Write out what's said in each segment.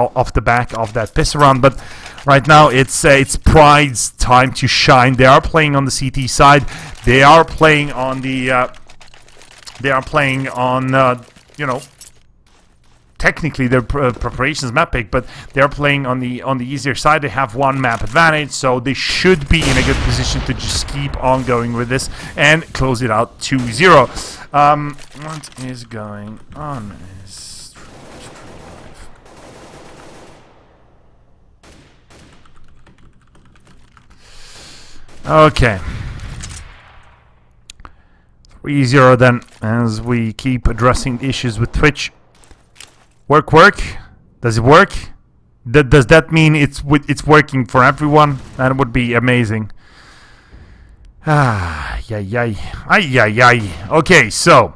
off the back of that pistol round. But right now it's Pride's time to shine. They are playing on the CT side. They are playing on the you know, technically their preparations map pick, but they're playing on the easier side. They have one map advantage, so they should be in a good position to just keep on going with this and close it out 2-0. What is going on? Okay. 3-0 then, as we keep addressing the issues with Twitch. Work. Does it work? Does that mean it's working for everyone? That would be amazing. Okay, so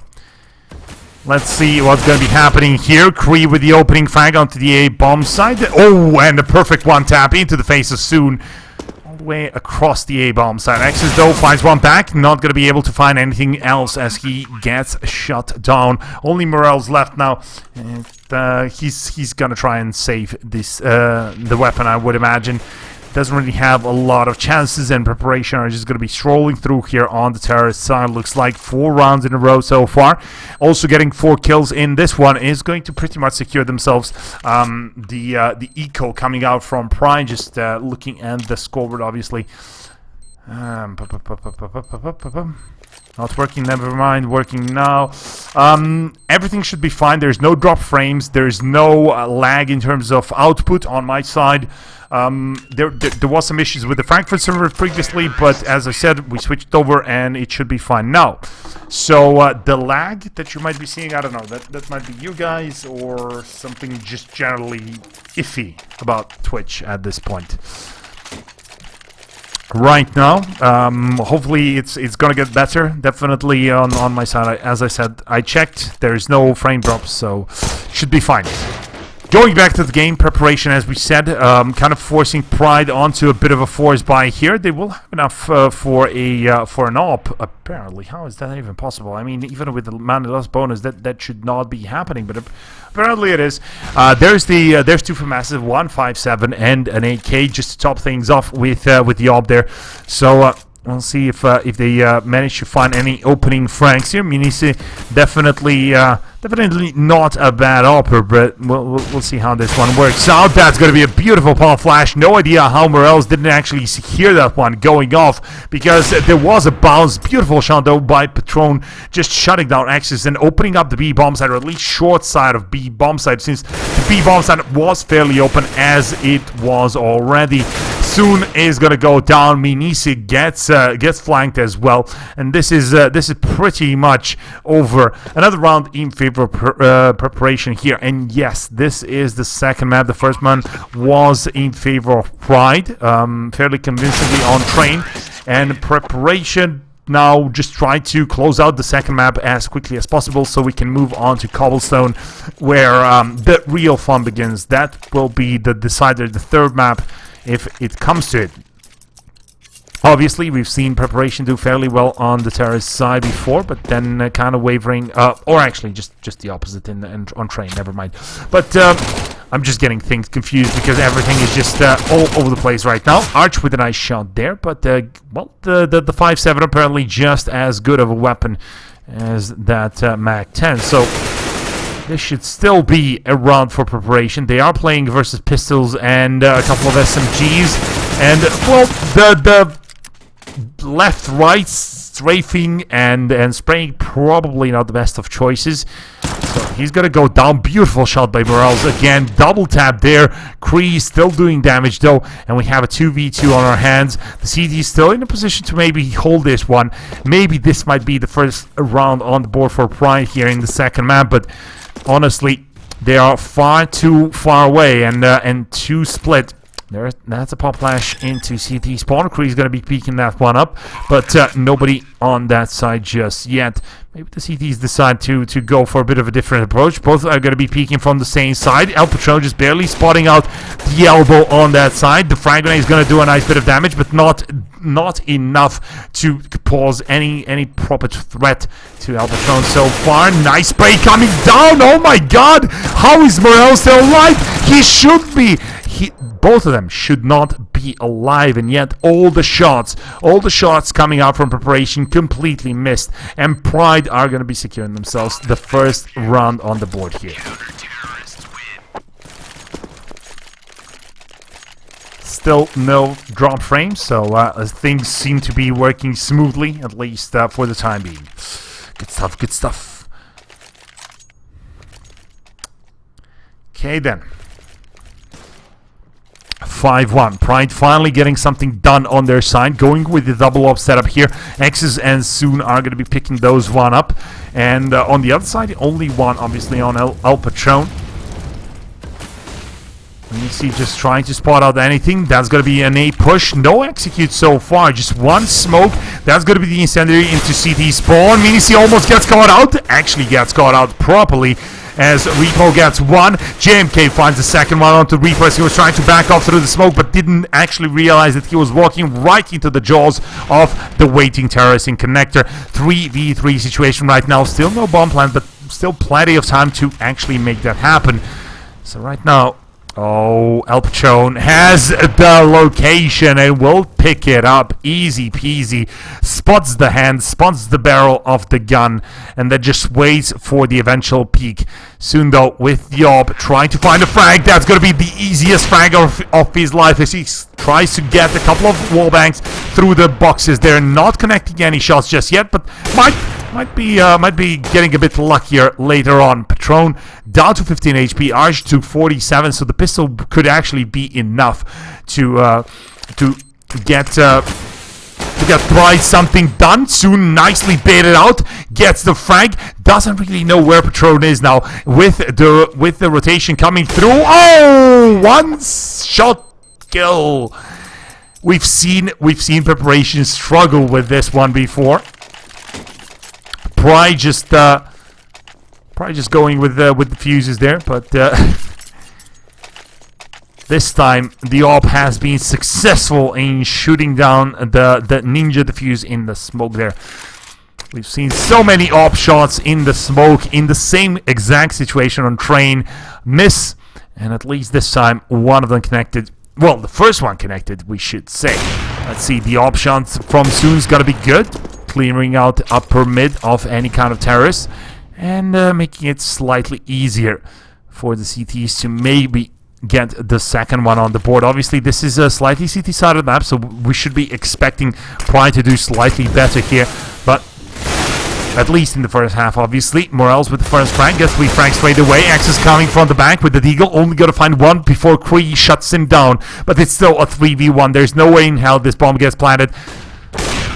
let's see what's going to be happening here. Kree with the opening frag onto the A bomb side. Oh, and a perfect one tap into the face of Soon. Way across the A-bomb side. Axis though finds one back, not going to be able to find anything else as he gets shut down. Only Morel's left now, and he's going to try and save this the weapon, I would imagine. Doesn't really have a lot of chances, and Preparation are just going to be strolling through here on the terrorist side. Looks like 4 rounds in a row so far. Also getting 4 kills in this one is going to pretty much secure themselves the eco coming out from Prime. Just looking at the scoreboard, obviously. Not working, never mind, working now. Everything should be fine. There's no drop frames. There's no lag in terms of output on my side. There was some issues with the Frankfurt server previously, but as I said, we switched over and it should be fine now. So the lag that you might be seeing, I don't know, that might be you guys or something just generally iffy about Twitch at this point. Right now, hopefully it's gonna get better. Definitely on my side. As I said, I checked. There's no frame drops, so should be fine. Going back to the game, Preparation, as we said, kind of forcing Pride onto a bit of a force buy here. They will have enough for an AWP, apparently. How is that even possible? I mean, even with the man loss bonus, that should not be happening, but apparently it is. There's 2 for massive, 157 and an 8K, just to top things off with the AWP there. So we'll see if they manage to find any opening franks here. Munisi definitely not a bad offer, but we'll see how this one works out. That's going to be a beautiful palm flash. No idea how Morels didn't actually hear that one going off, because there was a bounce. Beautiful shot though by Patron, just shutting down Axis and opening up the B bomb side, or at least short side of B bomb side, since the B bomb side was fairly open as it was already. Soon is going to go down. Minisi gets flanked as well, and this is pretty much over. Another round in favor of Preparation here, and yes, this is the second map. The first one was in favor of Pride, fairly convincingly on Train, and Preparation now just try to close out the second map as quickly as possible so we can move on to Cobblestone, where the real fun begins. That will be the decider, the third map, if it comes to it. Obviously, we've seen Preparation do fairly well on the terrorist side before, but then kind of wavering, or actually just the opposite on Train, never mind. But I'm just getting things confused because everything is just all over the place right now. Arch with a nice shot there, but well, the 5.7 apparently just as good of a weapon as that Mag 10. So this should still be a round for Preparation. They are playing versus pistols and a couple of SMGs, and well, the left-right strafing and spraying probably not the best of choices. So he's gonna go down. Beautiful shot by Morales again. Double tap there. Kree still doing damage though, and we have a 2v2 on our hands. The CT is still in a position to maybe hold this one. Maybe this might be the first round on the board for Pride here in the second map, but honestly, they are far too far away and too split That's a pop flash into CT spawn. Kree's going to be peeking that one up, but nobody on that side just yet. Maybe the CTs decide to go for a bit of a different approach. Both are going to be peeking from the same side. El Patron just barely spotting out the elbow on that side. The frag grenade is going to do a nice bit of damage, but not enough to cause any proper threat to El Patron so far. Nice spray coming down. Oh my god! How is Morel still alive? He should be. Both of them should not be alive, and yet all the shots coming out from preparation completely missed, and Pride are going to be securing themselves the first round on the board here. Still no drop frames, so things seem to be working smoothly, at least for the time being. Good stuff, good stuff. Okay then. 5-1. Pride finally getting something done on their side, going with the double op setup here. X's and Soon are going to be picking those one up, and on the other side, only one obviously on El Patron. You see, just trying to spot out anything. That's going to be an A push. No execute so far. Just one smoke. That's going to be the incendiary into CT spawn. Minic almost gets caught out. Actually gets caught out properly, as Repo gets one. JMK finds the second one onto Repo as he was trying to back off through the smoke, but didn't actually realize that he was walking right into the jaws of the waiting terrorist in connector. 3v3 situation right now. Still no bomb plant, but still plenty of time to actually make that happen. So right now, El Patron has the location and will pick it up. Easy peasy. Spots the hand, spots the barrel of the gun, and then just waits for the eventual peak. Soon though, with Yob trying to find a frag. That's going to be the easiest frag of his life as he tries to get a couple of wallbangs through the boxes. They're not connecting any shots just yet, but might be getting a bit luckier later on. Patron down to 15 HP, Arch to 47, so the pistol could actually be enough to get Pride something done. Soon nicely baited out, gets the frag. Doesn't really know where Patron is now with the rotation coming through. Oh, one shot kill. We've seen Preparation struggle with this one before. Pride just going with the fuses there, but this time the op has been successful in shooting down the ninja defuse in the smoke there. We've seen so many op shots in the smoke in the same exact situation on train miss, and at least this time one of them connected. Well, the first one connected, we should say. Let's see, the op shots from Soon's gotta be good, clearing out upper mid of any kind of terrorists, and making it slightly easier for the CTs to maybe get the second one on the board. Obviously, this is a slightly CT-sided map, so we should be expecting Pride to do slightly better here, but at least in the first half, obviously. Morels with the first frag, gets 3 frags straight away. X is coming from the back with the Deagle, only got to find one before Kree shuts him down, but it's still a 3v1. There's no way in hell this bomb gets planted,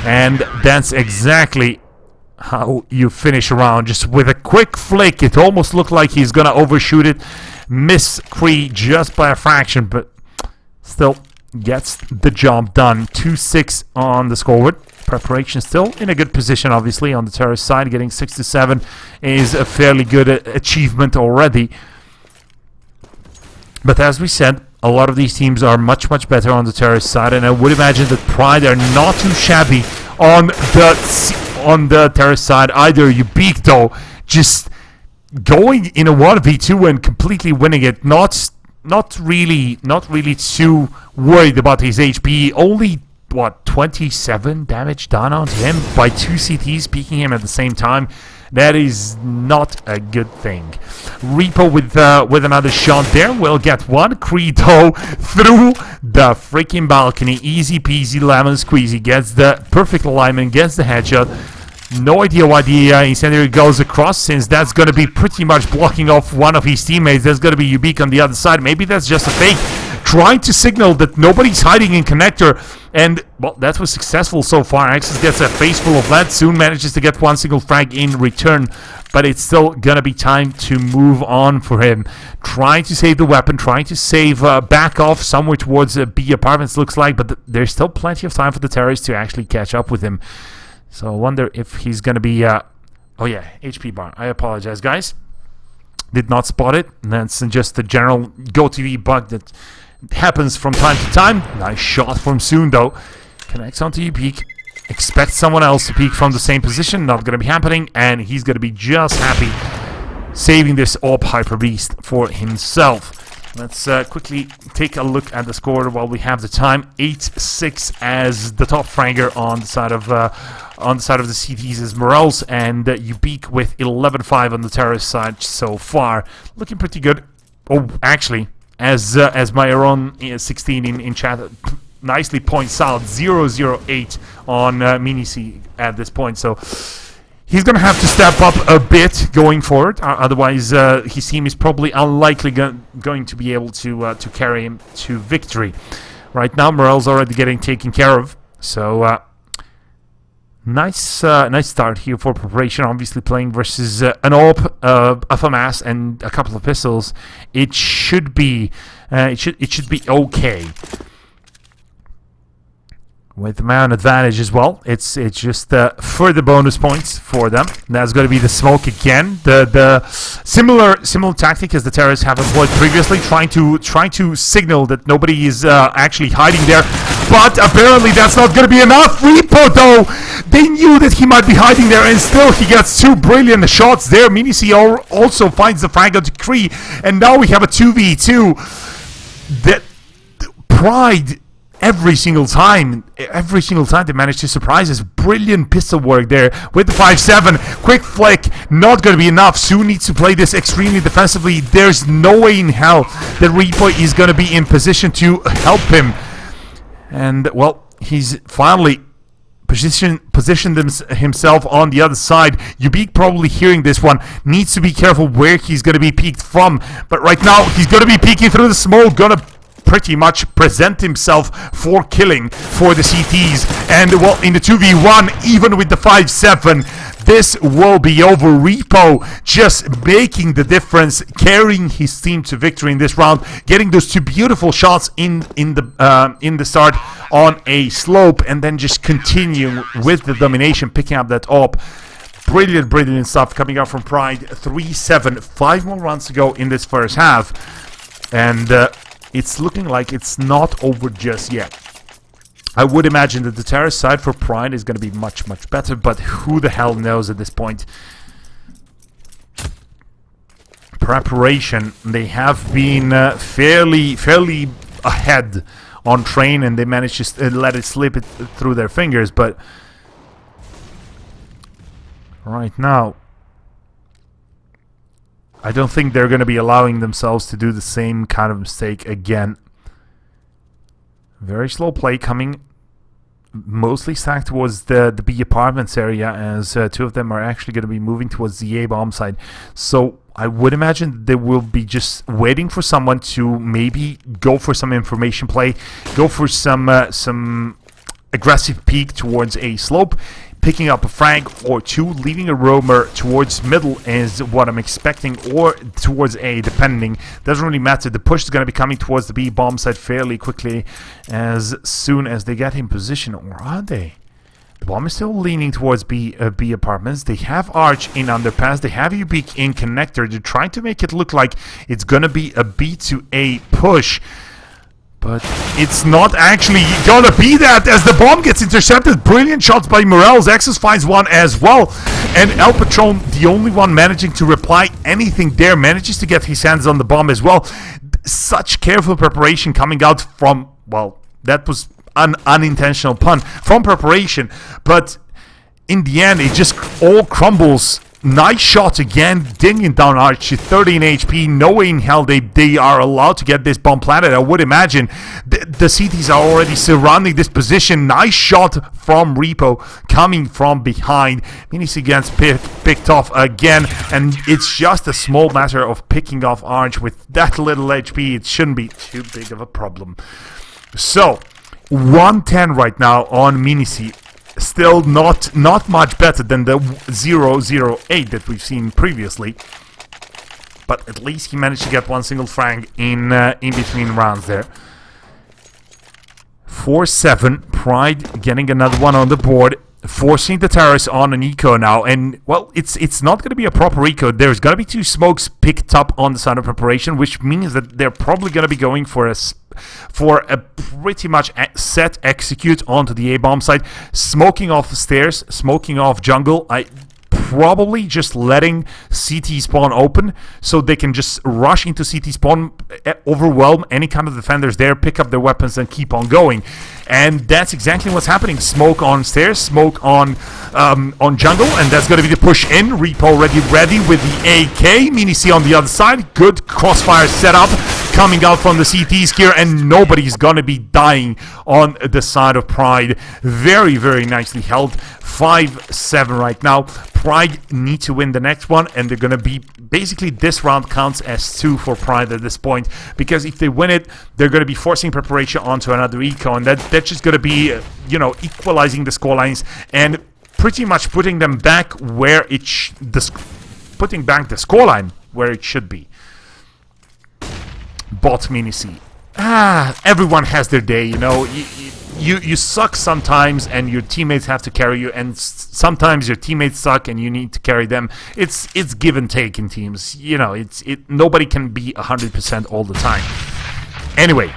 and that's exactly how you finish a round. Just with a quick flick, it almost looked like he's gonna overshoot it. Miss Kree just by a fraction, but still gets the job done. 2-6 on the scoreboard. Preparation still in a good position, obviously, on the terrorist side. Getting 6-7 is a fairly good achievement already. But as we said, a lot of these teams are much better on the terrorist side, and I would imagine that Pride are not too shabby on the terrorist side either. Ubik, though, just going in a 1v2 and completely winning it. Not really too worried about his HP. Only what, 27 damage done onto him by 2 CTs peeking him at the same time. That is not a good thing. Repo with another shot there will get one. Credo through the freaking balcony. Easy peasy lemon squeezy. Gets the perfect alignment, gets the headshot. No idea why the incendiary goes across, since that's going to be pretty much blocking off one of his teammates. There's going to be Ubik on the other side. Maybe that's just a fake. trying to signal that nobody's hiding in connector. And, well, that was successful so far. Axis gets a face full of lead, soon manages to get one single frag in return. But it's still gonna be time to move on for him. Trying to save the weapon, trying to save, back off somewhere towards B apartments, looks like. But there's still plenty of time for the terrorists to actually catch up with him. So I wonder if he's gonna be, oh yeah, HP bar. I apologize, guys. Did not spot it. That's just a general GoTV bug that happens from time to time. Nice shot from Soon, though. Connects onto you, peek. Expect someone else to peek from the same position. Not going to be happening. And he's going to be just happy saving this AWP Hyper Beast for himself. Let's quickly take a look at the score while we have the time. 8-6 as the top fragger on the side of the CTs is Morels, and Ubik with 11-5 on the terrorist side so far, looking pretty good. Oh, actually, as my own 16 in chat nicely points out, 008 on Mini-C at this point. So he's going to have to step up a bit going forward. Otherwise, his team is probably unlikely going to be able to carry him to victory. Right now, Morel's already getting taken care of. So nice start here for preparation. Obviously, playing versus an AWP, a FAMAS, and a couple of pistols. It should be it should be okay. With the man advantage as well, it's just further bonus points for them. That's going to be the smoke again. The similar tactic as the terrorists have employed previously, trying to signal that nobody is actually hiding there. But apparently that's not going to be enough. Repo though, they knew that he might be hiding there, and still he gets two brilliant shots there. Mini-C also finds the frag on Decree, and now we have a 2v2. That Pride. Every single time they manage to surprise us. Brilliant pistol work there with the 5-7. Quick flick, not going to be enough. Soon needs to play this extremely defensively. There's no way in hell that Repo is going to be in position to help him. And, well, he's finally positioned himself on the other side. Ubik probably hearing this one, needs to be careful where he's going to be peeked from. But right now, he's going to be peeking through the smoke, going to pretty much present himself for killing for the CTs. And, well, in the 2v1, even with the 5-7, this will be over. Repo just making the difference, carrying his team to victory in this round, getting those two beautiful shots in the start on a slope, and then just continuing with the domination, picking up that AWP. Brilliant stuff coming out from Pride. 3-7, 5 more rounds to go in this first half, and it's looking like it's not over just yet. I would imagine that the terrorist side for Pride is going to be much better, but who the hell knows at this point. Preparation, they have been fairly ahead on train, and they managed to let it slip through their fingers, but right now I don't think they're going to be allowing themselves to do the same kind of mistake again. Very slow play coming, mostly stacked towards the B apartments area, as two of them are actually going to be moving towards the A bomb side. So I would imagine they will be just waiting for someone to maybe go for some information play, go for some aggressive peek towards a slope, picking up a frag or two, leaving a roamer towards middle is what I'm expecting, or towards A, depending. Doesn't really matter. The push is going to be coming towards the B bomb side fairly quickly as soon as they get in position. Or are they? The bomb is still leaning towards B apartments. They have Arch in underpass. They have Ubik in connector. They're trying to make it look like it's going to be a B to A push. But it's not actually gonna be that, as the bomb gets intercepted. Brilliant shots by Morels. Axis finds one as well. And El Patron, the only one managing to reply anything there, manages to get his hands on the bomb as well. Such careful preparation coming out from, well, that was an unintentional pun, from preparation. But in the end, it just all crumbles Nice shot again, dinging down Arch, 13 HP, knowing how they are allowed to get this bomb planted. I would imagine the CTs are already surrounding this position. Nice shot from Repo coming from behind. Minic gets picked off again, and it's just a small matter of picking off Arch with that little HP. It shouldn't be too big of a problem. So, 110 right now on Minic. Still not much better than the 008 that we've seen previously, but at least he managed to get one single frag in between rounds there. 4-7, Pride getting another one on the board, forcing the terrorists on an eco now, and well, it's not going to be a proper eco. There's going to be 2 smokes picked up on the side of preparation, which means that they're probably going to be going for a pretty much set execute onto the A-bomb site, smoking off the stairs, smoking off jungle. Probably just letting CT spawn open so they can just rush into CT spawn, overwhelm any kind of defenders there, pick up their weapons and keep on going. And that's exactly what's happening. Smoke on stairs, smoke on jungle, and that's going to be the push in. Repo already ready with the AK. Minic on the other side. Good crossfire setup coming out from the CTs here, and nobody's going to be dying on the side of Pride. Very, very nicely held. 5-7 right now. Pride need to win the next one, and they're going to be basically, this round counts as 2 for Pride at this point, because if they win it, they're going to be forcing preparation onto another eco, and that's just going to be, you know, equalizing the score lines and pretty much putting them back where it putting back the scoreline where it should be. Bot Minic. Everyone has their day, you know. You suck sometimes and your teammates have to carry you, and sometimes your teammates suck and you need to carry them. It's give and take in teams, you know. Nobody can be 100% all the time. Anyway,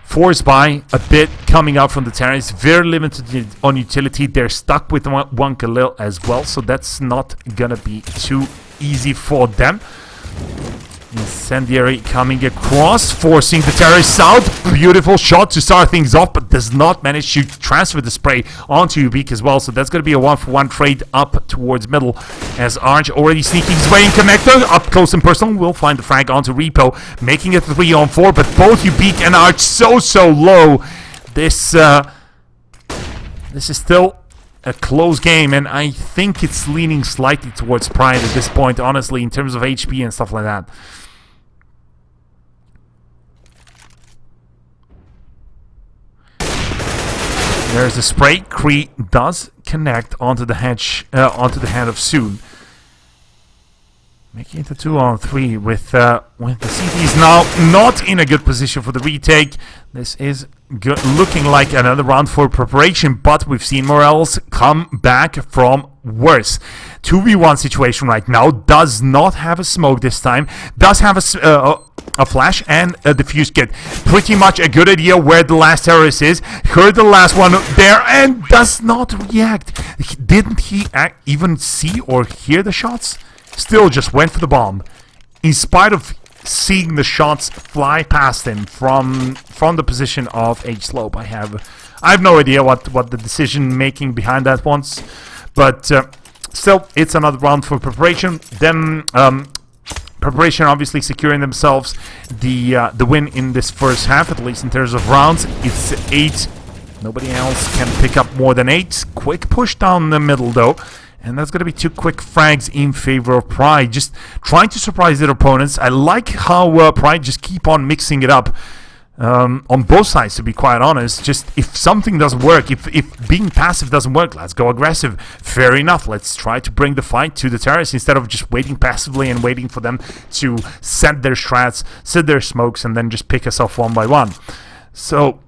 forced by a bit coming out from the terrace, very limited on utility. They're stuck with one Khalil as well, so that's not gonna be too easy for them. Incendiary coming across, forcing the terrorists out. Beautiful shot to start things off, but does not manage to transfer the spray onto Ubik as well. So that's going to be a 1-for-1 trade up towards middle, as Arch already sneaking his way in connector. Up close and personal, will find the frag onto Repo, making it 3-on-4, but both Ubik and Arch so low. This is still a close game, and I think it's leaning slightly towards Pride at this point, honestly, in terms of HP and stuff like that. There's a spray. Kree does connect onto the head of Soon, making it a 2-on-3 with the CTs now not in a good position for the retake. This is looking like another round for preparation, but we've seen Morales come back from worse. 2v1 situation right now. Does not have a smoke this time. Does have a flash and a defuse kit. Pretty much a good idea where the last terrorist is. Heard the last one there and does not react. Didn't he even see or hear the shots? Still just went for the bomb, in spite of seeing the shots fly past him from the position of H-Slope. I have no idea what the decision making behind that was, but still, it's another round for preparation. Then preparation obviously securing themselves the win in this first half, at least in terms of rounds. It's 8. Nobody else can pick up more than 8. Quick push down the middle though. And that's going to be 2 quick frags in favor of Pride. Just trying to surprise their opponents. I like how Pride just keep on mixing it up on both sides, to be quite honest. Just if something doesn't work, if being passive doesn't work, let's go aggressive. Fair enough. Let's try to bring the fight to the terrace instead of just waiting passively and waiting for them to set their strats, set their smokes, and then just pick us off one by one. So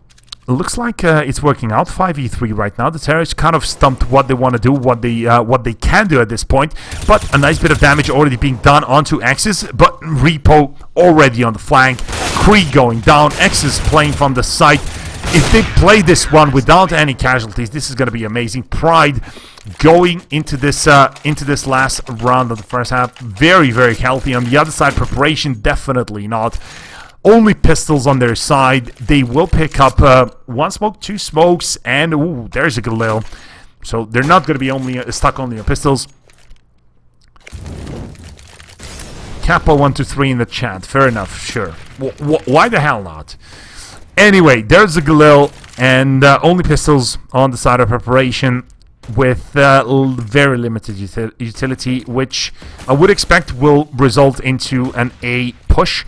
looks like it's working out. 5v3 right now. The terrorists kind of stumped what they want to do, what they can do at this point. But a nice bit of damage already being done onto Axis. But Repo already on the flank. Kree going down. Axis playing from the side. If they play this one without any casualties, this is going to be amazing. Pride going into this last round of the first half, very, very healthy. On the other side, preparation definitely not. Only pistols on their side. They will pick up 1 smoke, 2 smokes, and ooh, there's a Galil. So they're not going to be stuck only on pistols. Kappa123 in the chat. Fair enough, sure. Why the hell not? Anyway, there's a Galil and only pistols on the side of preparation with very limited utility, which I would expect will result into an A push.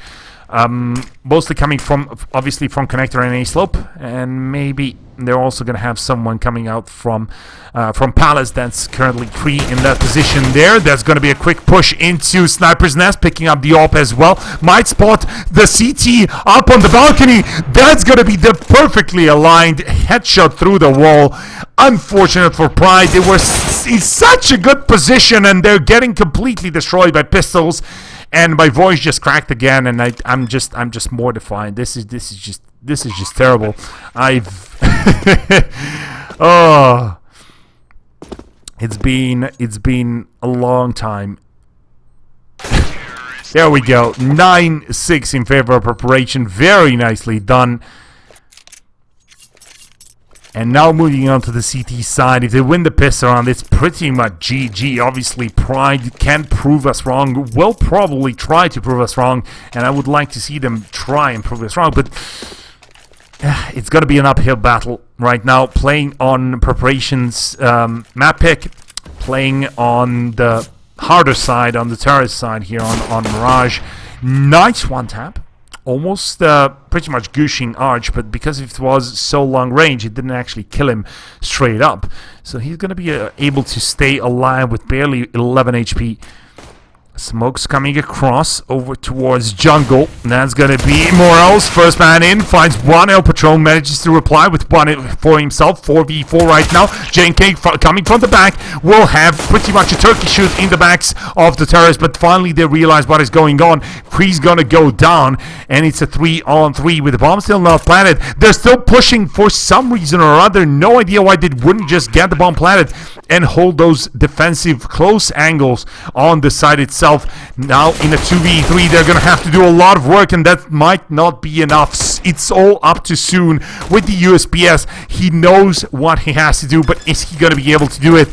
Mostly coming from, obviously, from connector and A slope, and maybe they're also going to have someone coming out from Palace that's currently Cree in that position there. There's going to be a quick push into Sniper's Nest, picking up the AWP as well. Might spot the CT up on the balcony. That's going to be the perfectly aligned headshot through the wall. Unfortunate for Pride. They were in such a good position, and they're getting completely destroyed by pistols. And my voice just cracked again, and I'm just mortified. This is just terrible. Oh, it's been a long time. There we go. 9-6 in favor of preparation. Very nicely done. And now moving on to the CT side. If they win the piss round, it's pretty much GG. Obviously, Pride can prove us wrong. Will probably try to prove us wrong. And I would like to see them try and prove us wrong. But it's going to be an uphill battle right now. Playing on preparations map pick. Playing on the harder side, on the terrorist side here on Mirage. Nice one tap. Almost pretty much gooshing Arch, but because it was so long range, it didn't actually kill him straight up. So he's going to be able to stay alive with barely 11 HP. Smoke's coming across over towards jungle. That's going to be Morels. First man in, finds one. El Patron manages to reply with one for himself. 4v4 right now. JNK coming from the back will have pretty much a turkey shoot in the backs of the terrorists, but finally they realize what is going on. Kree's going to go down, and it's a 3-on-3 with the bomb still not planted. They're still pushing for some reason or other. No idea why they wouldn't just get the bomb planted and hold those defensive close angles on the side itself. Now in a 2v3 they're gonna have to do a lot of work, and that might not be enough. It's all up to Soon with the USPS. He knows what he has to do, but is he gonna be able to do it?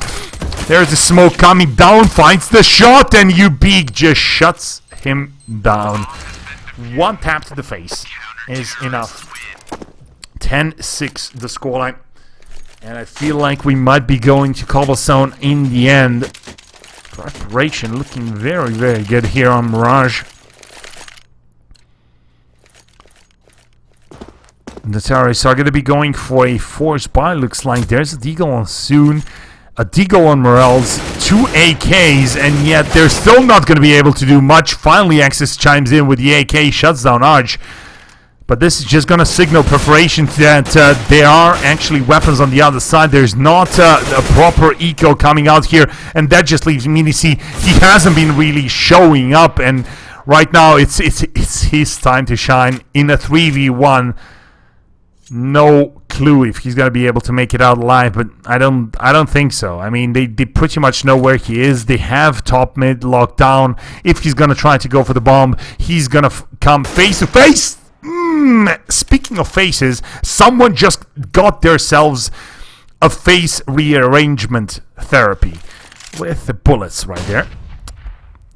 There's the smoke coming down, finds the shot, and Ubik just shuts him down. One tap to the face is enough. 10-6 the scoreline, and I feel like we might be going to Cobblestone in the end. Preparation looking very, very good here on Mirage. The terrorists are going to be going for a forced buy. Looks like there's a Deagle on Soon, a Deagle on Morels, 2 AKs, and yet they're still not going to be able to do much. Finally, Axis chimes in with the AK, shuts down Arch. But this is just going to signal preparation that there are actually weapons on the other side. There's not a proper eco coming out here, and that just leaves Minici. He hasn't been really showing up, and right now it's his time to shine in a 3v1. No clue if he's going to be able to make it out alive, but I don't think so. I mean, they pretty much know where he is. They have top mid locked down. If he's going to try to go for the bomb, he's going to come face to face. Speaking of faces, someone just got themselves a face rearrangement therapy with the bullets right there.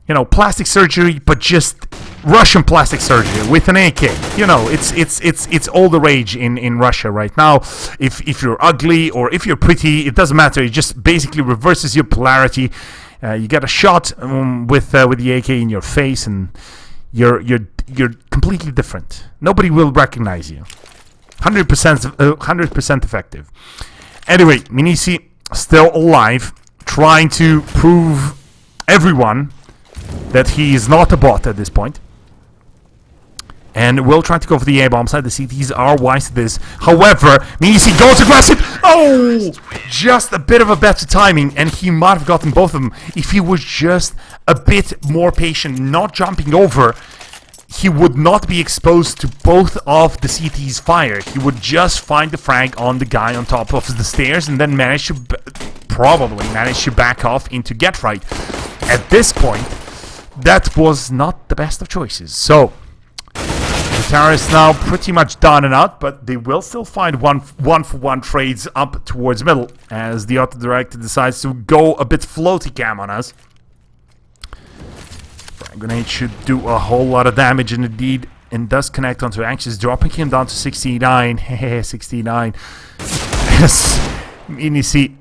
You know, plastic surgery, but just Russian plastic surgery with an AK. You know, it's all the rage in Russia right now. If you're ugly or if you're pretty, it doesn't matter. It just basically reverses your polarity. You get a shot with the AK in your face, and you're completely different. Nobody will recognize you. 100% effective. Anyway, Minici still alive, trying to prove everyone that he is not a bot at this point. And will try to go for the A-bomb side. The CTs are wise to this. However, Minici goes aggressive. Oh! Just a bit of a better timing, and he might have gotten both of them if he was just a bit more patient, not jumping over. He would not be exposed to both of the CT's fire. He would just find the frag on the guy on top of the stairs and then probably manage to back off into get right. At this point, that was not the best of choices. So the terrorists now pretty much done and out, but they will still find one-for-one trades up towards middle as the auto-director decides to go a bit floaty cam on us. Frag grenade should do a whole lot of damage, and indeed, and does connect onto Axis, dropping him down to 69. Hehe, 69. Yes, Minisi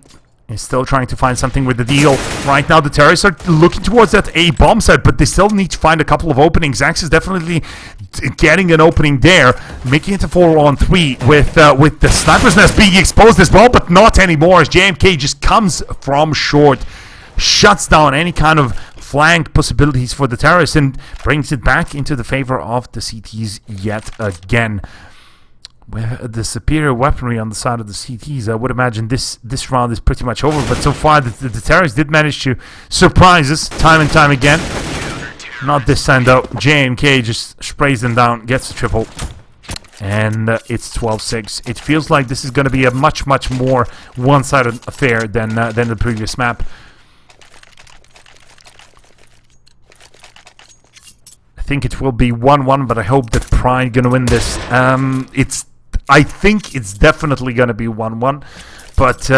is still trying to find something with the deal. Right now, the terrorists are looking towards that A bomb site, but they still need to find a couple of openings. Axis definitely getting an opening there, making it a 4-on-3 with the sniper's nest being exposed as well, but not anymore, as JMK just comes from short, shuts down any kind of flank possibilities for the terrorists, and brings it back into the favor of the CTs yet again. With the superior weaponry on the side of the CTs, I would imagine this round is pretty much over, but so far the terrorists did manage to surprise us time and time again. Not this time though. JMK just sprays them down, gets the triple, and it's 12-6. It feels like this is going to be a much more one-sided affair than the previous map. I think it will be 1-1, but I hope that Pride gonna win this. I think it's definitely gonna be 1-1, but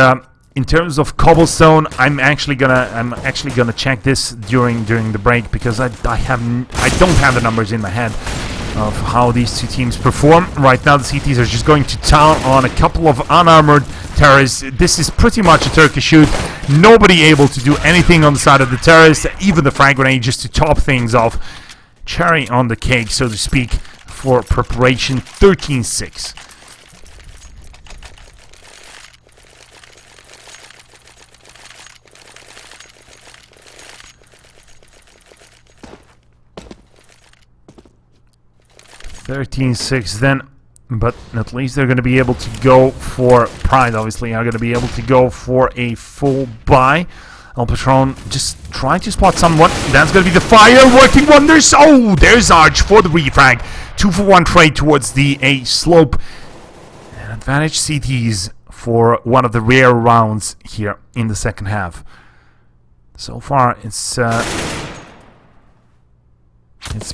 in terms of cobblestone, I'm actually gonna check this during the break, because I don't have the numbers in my head of how these two teams perform. Right now, the CTs are just going to town on a couple of unarmored terrorists. This is pretty much a Turkish shoot. Nobody able to do anything on the side of the terrorists, even the frag grenade just to top things off. Cherry on the cake, so to speak, for preparation. 13-6. Then, but at least they're going to be able to go for Pride. Obviously, are going to be able to go for a full buy. El Patron just trying to spot someone. That's going to be the fire working wonders. Oh, there's Arch for the refrag. 2-for-1 trade towards the A slope. And advantage CTs for one of the rare rounds here in the second half. So far, it's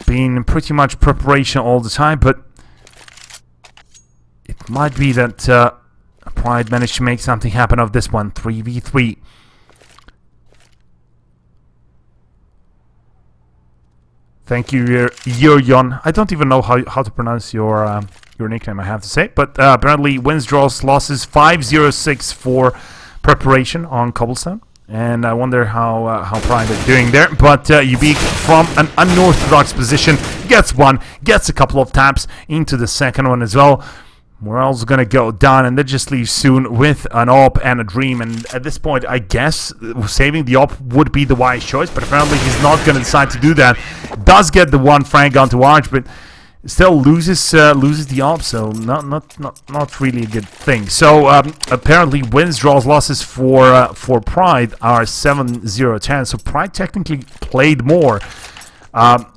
been pretty much preparation all the time, but it might be that Pride managed to make something happen of this one. 3v3. Thank you, Yon. I don't even know how to pronounce your nickname, I have to say. But apparently, wins, draws, losses, 5-0-6 for preparation on cobblestone. And I wonder how Pride is doing there. But Ubik, from an unorthodox position, gets one, gets a couple of taps into the second one as well. Morale's gonna go down, and that just leaves soon with an AWP and a Dream. And at this point, I guess saving the AWP would be the wise choice, but apparently he's not gonna decide to do that. Does get the one frag onto Arch, but still loses the AWP, so not really a good thing. So apparently wins, draws, losses for Pride are 7-0-10. So Pride technically played more of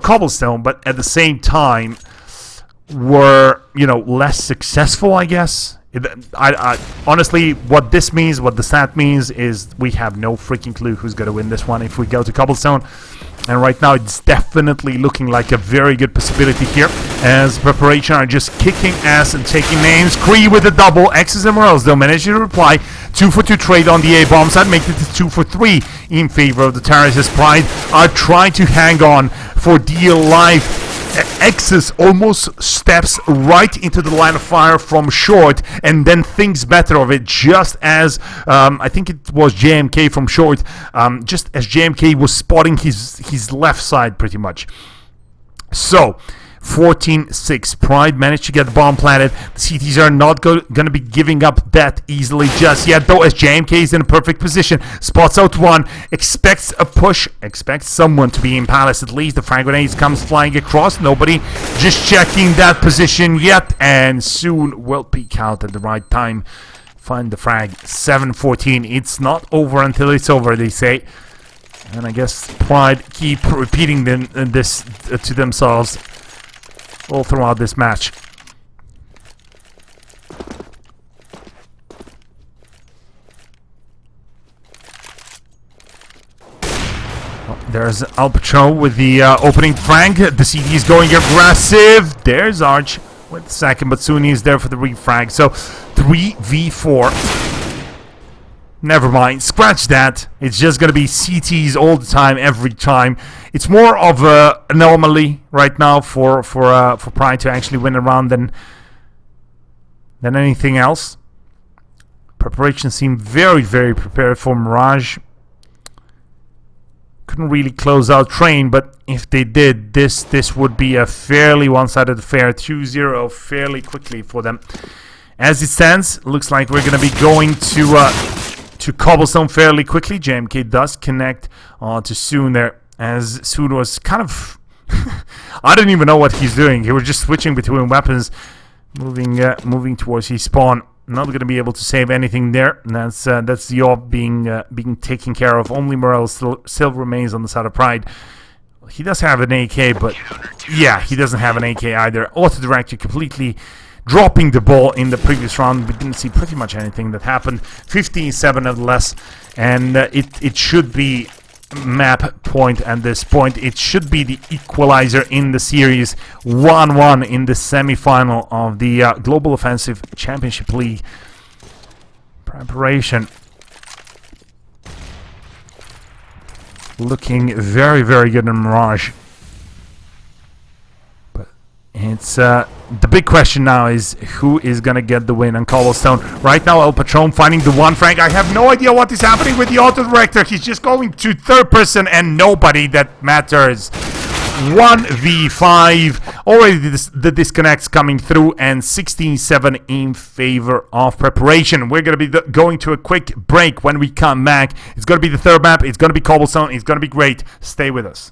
cobblestone, but at the same time were, less successful, I guess. I honestly, what this means, what the stat means, is we have no freaking clue who's going to win this one if we go to cobblestone. And right now, it's definitely looking like a very good possibility here, as preparation are just kicking ass and taking names. Cree with a double. X's and Morels, they'll manage to reply. 2-for-2 trade on the A bomb side, make it 2-for-3 in favor of the terrorists. Pride are trying to hang on for dear life. X's almost steps right into the line of fire from short, and then thinks better of it, just as I think it was JMK from short, just as JMK was spotting his left side pretty much. So 14-6. Pride managed to get the bomb planted. The CTs are not going to be giving up that easily just yet, though, as JMK is in a perfect position. Spots out one, expects a push, expects someone to be in Palace at least. The frag grenades comes flying across. Nobody just checking that position yet, and soon will peek out at the right time. Find the frag. 7-14. It's not over until it's over, they say. And I guess Pride keep repeating this to themselves all throughout this match. There's Alpatro with the opening frag. The CD is going aggressive. There's Arch with the second, but soon he's there for the refrag. So 3v4. Never mind. Scratch that. It's just gonna be CTs all the time, every time. It's more of a anomaly right now for Pride to actually win a round than anything else. Preparation seemed very, very prepared for Mirage. Couldn't really close out Train, but if they did, this would be a fairly one-sided affair. 2-0 fairly quickly for them. As it stands, looks like we're gonna be going to Cobblestone fairly quickly. JMK does connect to Soon there, as Soon was kind of I don't even know what he's doing. He was just switching between weapons, moving towards his spawn. Not going to be able to save anything there. And that's the orb being taken care of. Only Morel still remains on the side of Pride. He does have an AK, but yeah, he doesn't have an AK either. Auto-director completely dropping the ball in the previous round. We didn't see pretty much anything that happened. 15-7 nevertheless, and it should be map point at this point. It should be the equalizer in the series. 1-1 in the semi-final of the Global Offensive Championship League. Preparation looking very, very good in Mirage. But it's the big question now is who is gonna get the win on Cobblestone. Right now, El Patron finding the one frag. I have no idea what is happening with the auto-director. He's just going to third person and nobody that matters. 1v5. Already the disconnects coming through, and 16-7 in favor of Preparation. We're gonna be going to a quick break. When we come back, it's gonna be the third map. It's gonna be Cobblestone. It's gonna be great. Stay with us.